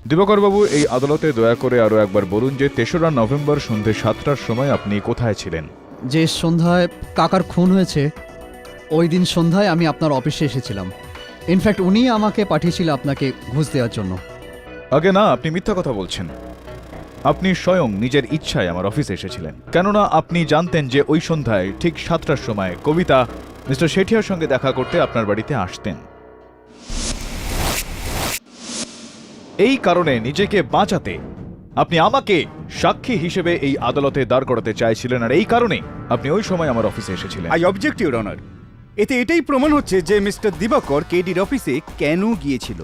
দিবাকর বাবু, এই আদালতে দয়া করে আরও একবার বলুন যে 3রা নভেম্বর সন্ধ্যে 7টার সময় আপনি কোথায় ছিলেন? যে সন্ধ্যায় কাকার খুন হয়েছে ওই দিন সন্ধ্যায় আমি আপনার অফিসে এসেছিলাম। ইনফ্যাক্ট উনি আমাকে পাঠিয়েছিল আপনাকে ঘুষ দেওয়ার জন্য। আগে না, আপনি মিথ্যা কথা বলছেন। আপনি স্বয়ং নিজের ইচ্ছায় আমার অফিসে এসেছিলেন, কেননা আপনি জানতেন যে ওই সন্ধ্যায় ঠিক 7টার সময় কবিতা মিস্টার শেঠিয়ার সঙ্গে দেখা করতে আপনার বাড়িতে আসতেন। এই কারণে নিজেকে বাঁচাতে আপনি আমাকে সাক্ষী হিসেবে এই আদালতে দাঁড় করাতে চাইছিলেন, আর এই কারণে আপনি ওই সময় আমার অফিসে এসেছিলেন। I object, your honour. এতে এটাই প্রমাণ হচ্ছে যে মিস্টার দিবাকর কেডির অফিসে কেন গিয়েছিল।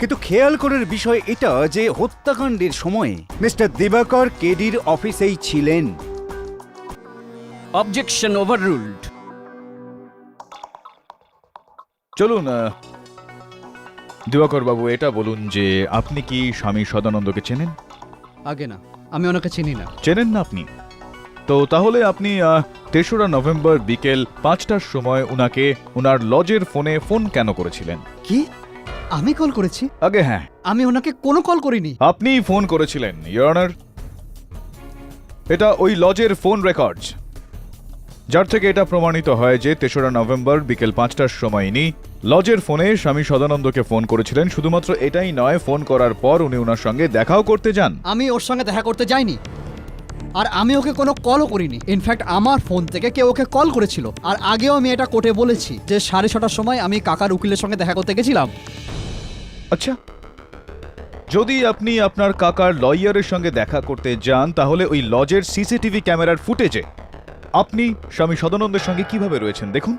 কিন্তু খেয়াল করার বিষয় এটা যে হত্যাকাণ্ডের সময়ে মিস্টার দিবাকর কেডির অফিসেই ছিলেন। Objection overruled. চলুন দিবাকর বাবু, এটা বলুন যে আপনি কি স্বামী সদানন্দকে চেনেন? আগে না, আমি ওনাকে চিনি না। চেনেন না আপনি? তো তাহলে আপনি 3রা নভেম্বর বিকেল 5টার সময় উনাকে উনার লজের ফোনে ফোন কেন করেছিলেন? কি আমি কল করেছি? আগে হ্যাঁ, আমি ওনাকে কোনো কল করিনি। আপনি ফোন করেছিলেন, ইওর অনার। এটা ওই লজের ফোন রেকর্ডস, যার থেকে এটা প্রমাণিত হয় যে 3রা নভেম্বর বিকেল 5টার সময় ইনি লজের ফোনে স্বামী সদানন্দকে ফোন করেছিলেন। শুধুমাত্র এটাই নয়, ফোন করার পর উনি ওনার সঙ্গে দেখাও করতে যান। আমি ওর সঙ্গে দেখা করতে যাইনি। আর আমি ওকে কোনো কলও করিনি। ইনফ্যাক্ট আমার ফোন থেকে কেউ ওকে কল করেছিল। আর আগেও আমি এটা কোর্টে বলেছি যে 6:30টার সময় আমি কাকার উকিলের সঙ্গে দেখা করতে গেছিলাম। আচ্ছা, যদি আপনি আপনার কাকার লয়ারের সঙ্গে দেখা করতে যান তাহলে ওই লজের সিসিটিভি ক্যামেরার ফুটেজে আপনি স্বামী সদানন্দের সঙ্গে কিভাবে রয়েছেন দেখুন।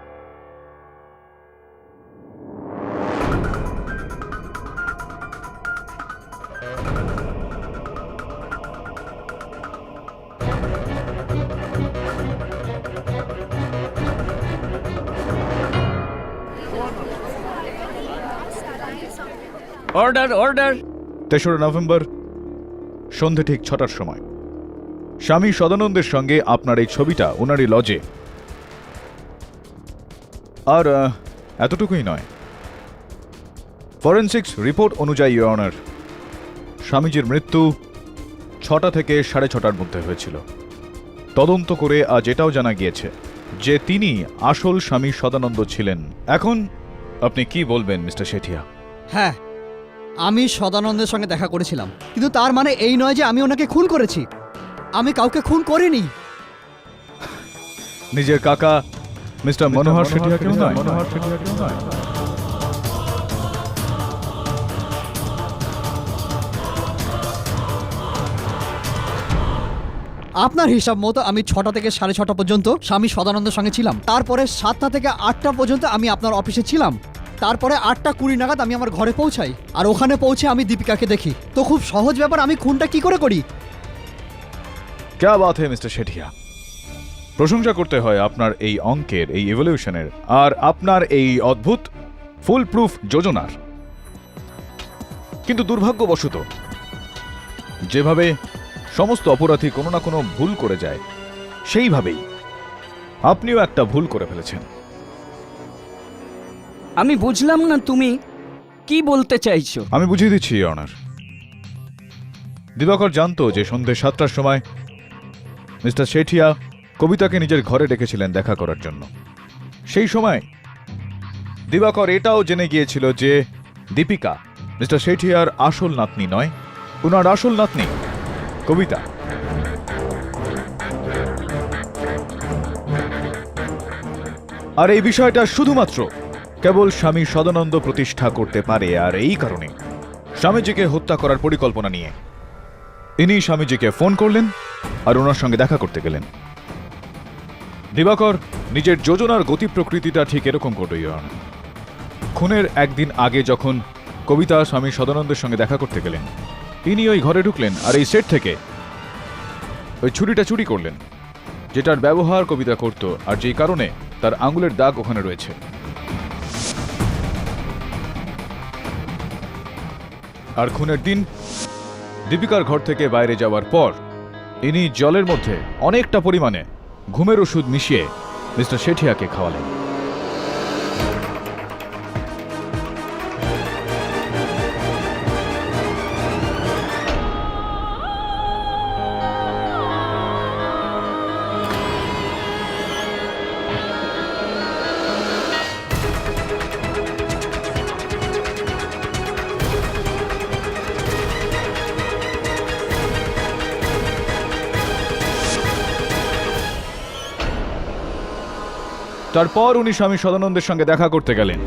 অর্ডার অর্ডার 3রা নভেম্বর সন্ধে ঠিক 6টার সময় স্বামী সদানন্দের সঙ্গে আপনার এই ছবিটা ওনারই লজে। আর এতটুকুই নয়, ফরেনসিক্স রিপোর্ট অনুযায়ী ইওর অনার, স্বামীজির মৃত্যু 6টা থেকে 6:30টার মধ্যে হয়েছিল। তদন্ত করে আজ এটাও জানা গিয়েছে যে তিনি আসল স্বামী সদানন্দ ছিলেন। এখন আপনি কি বলবেন মিস্টার শেঠিয়া? হ্যাঁ, আমি সদানন্দের সঙ্গে দেখা করেছিলাম, কিন্তু তার মানে এই নয় যে আমি ওনাকে খুন করেছি। আমি কাউকে খুন করিনি। নিজের কাকা মিস্টার মনোহর শেঠিয়াকেও নয়? আপনার হিসাব মতো আমি 6টা থেকে 6:30 পর্যন্ত স্বামী সদানন্দের সঙ্গে ছিলাম। তারপরে 7টা থেকে 8টা পর্যন্ত আমি আপনার অফিসে ছিলাম। তারপরে 8:20 নাগাদ আমি আমার ঘরে পৌঁছাই, আর ওখানে পৌঁছে আমি দীপিকাকে দেখি। তো খুব সহজ ব্যাপার, আমি খুনটা কি করে করি? ক্যা বাত হে মিস্টার শেঠিয়া, প্রশংসা করতে হয় আপনার এই অঙ্কের, এই ইভলিউশনের, আর আপনার এই অদ্ভুত ফুল প্রুফ যোজনার। কিন্তু দুর্ভাগ্যবশত যেভাবে সমস্ত অপরাধী কোনো না কোনো ভুল করে যায়, সেইভাবেই আপনিও একটা ভুল করে ফেলেছেন। আমি বুঝলাম না তুমি কি বলতে চাইছো। আমি বুঝিয়ে দিচ্ছি ইওর অনার। দিবাকর জানতো যে সন্ধ্যে 7টার সময় মিস্টার শেঠিয়া কবিতাকে নিজের ঘরে ডেকেছিলেন দেখা করার জন্য। সেই সময় দিবাকর এটাও জেনে গিয়েছিল যে দীপিকা মিস্টার শেঠিয়ার আসল নাতনি নয়, ওনার আসল নাতনি কবিতা। আর এই বিষয়টা শুধুমাত্র কেবল স্বামী সদানন্দ প্রতিষ্ঠা করতে পারে। আর এই কারণে স্বামীজিকে হত্যা করার পরিকল্পনা নিয়ে ইনি স্বামীজিকে ফোন করলেন আর ওনার সঙ্গে দেখা করতে গেলেন। দিবাকর নিজের যোজনার গতি প্রকৃতিটা ঠিক এরকম করল। খুনের একদিন আগে যখন কবিতা স্বামী সদানন্দের সঙ্গে দেখা করতে গেলেন, তিনি ওই ঘরে ঢুকলেন আর এই সেট থেকে ওই ছুরিটা চুরি করলেন, যেটার ব্যবহার কবিতা করত আর যেই কারণে তার আঙুলের দাগ ওখানে রয়েছে। আর খুনের দিন দীপিকার ঘর থেকে বাইরে যাওয়ার পর ইনি জলের মধ্যে অনেকটা পরিমাণে ঘুমের ওষুধ মিশিয়ে মিস্টার শেঠিয়াকে খাওয়ালেন। তারপর উনি স্বামী সদানন্দের সঙ্গে দেখা করতে গেলেন।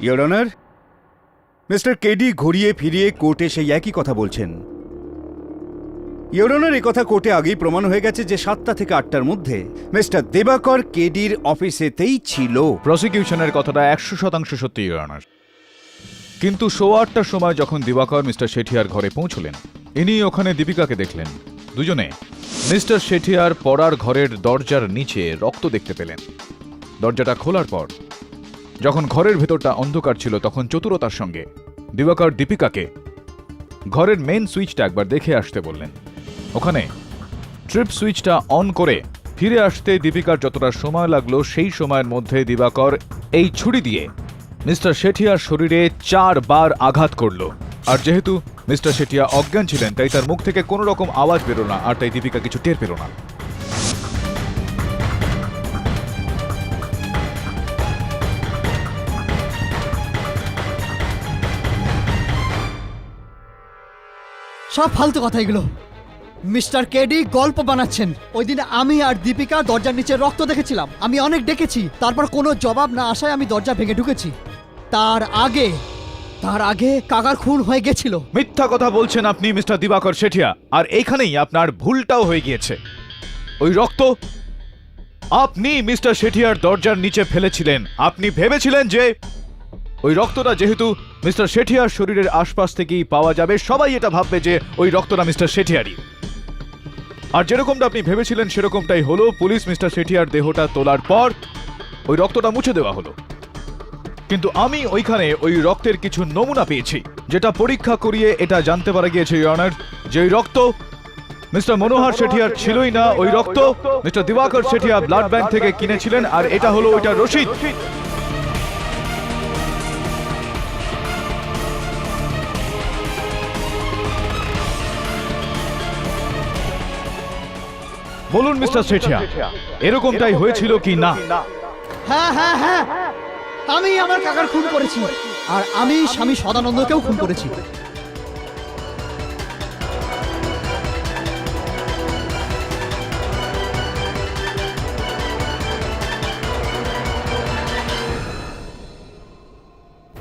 ইওর অনার, মিস্টার কেডি ঘুরিয়ে ফিরিয়ে কোর্টে সেই একই কথা বলছেন। ইওর অনার, এই কথা কোর্টে আগেই প্রমাণ হয়ে গেছে যে 7টা থেকে 8টার মধ্যে মিস্টার দিবাকর কেডির অফিসেতেই ছিল। প্রসিকিউশনের কথাটা 100% সত্যি ইওর অনার। কিন্তু 8:15টার সময় যখন দিবাকর মিস্টার শেঠিয়ার ঘরে পৌঁছলেন, ইনি ওখানে দীপিকাকে দেখলেন। দুজনে মিস্টার শেঠিয়ার পড়ার ঘরের দরজার নিচে রক্ত দেখতে পেলেন। দরজাটা খোলার পর যখন ঘরের ভেতরটা অন্ধকার ছিল, তখন চতুরতার সঙ্গে দিবাকর দীপিকাকে ঘরের মেন সুইচটা একবার দেখে আসতে বললেন। ওখানে ট্রিপ সুইচটা অন করে ফিরে আসতে দীপিকার যতটা সময় লাগলো সেই সময়ের মধ্যে দিবাকর এই ছুরি দিয়ে মিস্টার শেঠিয়ার শরীরে 4 বার আঘাত করলো। আর যেহেতু মিস্টার শেঠিয়া অজ্ঞান ছিলেন তাই তার মুখ থেকে কোনো রকম আওয়াজ বেরো না, আর তাই দীপিকা কিছু টের পেল না। সব ফালতু কথা এগুলো। মিস্টার কেডি গল্প বানাচ্ছেন। ওই দিন আমি আর দীপিকা দরজার নিচে রক্ত দেখেছিলাম। আমি অনেক ডেকেছি, তারপর কোনো জবাব না আসায় আমি দরজা ভেঙে ঢুকেছি। তার আগে কাকার খুন হয়ে গেছিল। মিথ্যা কথা বলছেন আপনি মিস্টার দিবাকর শেঠিয়া, আর এইখানেই আপনার ভুলটাও হয়ে গিয়েছে। ওই রক্ত আপনি মিস্টার শেঠিয়ার দরজার নিচে ফেলেছিলেন। আপনি ভেবেছিলেন যে ওই রক্তটা যেহেতু মিস্টার শেঠিয়ার শরীরের আশপাশ থেকেই পাওয়া যাবে, সবাই এটা ভাববে যে ওই রক্তটা মিস্টার শেঠিয়ারই। আর যেরকমটা আপনি ভেবেছিলেন সেরকমটাই হলো। পুলিশ মিস্টার শেঠিয়ার দেহটা তোলার পর ওই রক্তটা মুছে দেওয়া হলো। কিন্তু আমি ওইখানে ওই রক্তের কিছু নমুনা পেয়েছি, যেটা পরীক্ষা করিয়ে এটা জানতে পারা গিয়েছে ইওর অনার, যে ওই রক্ত মিস্টার মনোহর শেঠিয়ার ছিলই না। ওই রক্ত মিস্টার দিবাকর শেঠিয়া ব্লাড ব্যাংক থেকে কিনেছিলেন, আর এটা হলো ওইটার রসিদ। বলুন মিস্টার শেঠিয়া, এরকমটাই হয়েছিল কি না? হ্যাঁ হ্যাঁ হ্যাঁ, আমি আমার কাকার খুন করেছি, আর আমি স্বামী সদানন্দকেও খুন করেছি।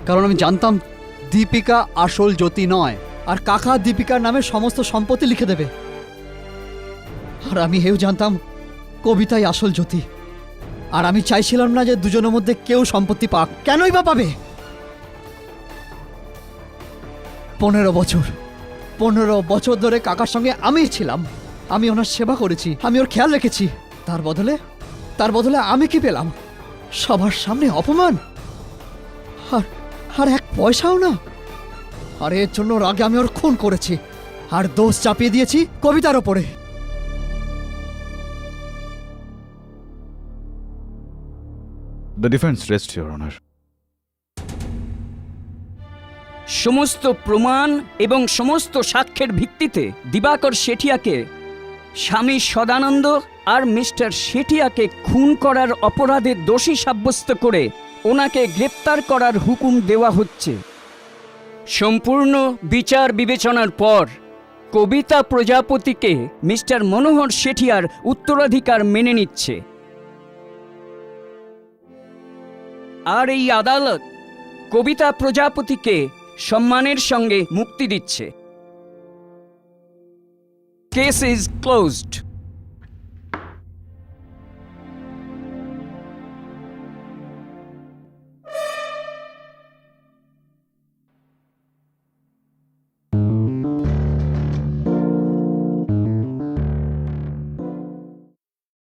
কারণ আমি জানতাম দীপিকা আসল জ্যোতি নয়, আর কাকা দীপিকার নামে সমস্ত সম্পত্তি লিখে দেবে। আর আমি এও জানতাম কবিতাই আসল জ্যোতি। আর আমি চাইছিলাম না যে দুজনের মধ্যে কেউ সম্পত্তি পাক। কেনই বা পাবে? 15 বছর ধরে কাকার সঙ্গে আমিই ছিলাম। আমি ওনার সেবা করেছি, আমি ওর খেয়াল রেখেছি। তার বদলে আমি কি পেলাম? সবার সামনে অপমান, আর 1 পয়সাও না। আর এর জন্য রাগে আমি ওর খুন করেছি, আর দোষ চাপিয়ে দিয়েছি কবিতার ওপরে। The defense rests, Your Honor. সমস্ত প্রমাণ এবং সমস্ত সাক্ষ্যের ভিত্তিতে দিবাকর শেঠিয়াকে স্বামী সদানন্দ আর মিস্টার শেঠিয়াকে খুন করার অপরাধে দোষী সাব্যস্ত করে ওনাকে গ্রেপ্তার করার হুকুম দেওয়া হচ্ছে। সম্পূর্ণ বিচার বিবেচনার পর কবিতা প্রজাপতিকে মিস্টার মনোহর শেঠিয়ার উত্তরাধিকার মেনে নিচ্ছে। আর এই আদালত কবিতা প্রজাপতিকে সম্মানের সঙ্গে মুক্তি দিচ্ছে। Case is closed.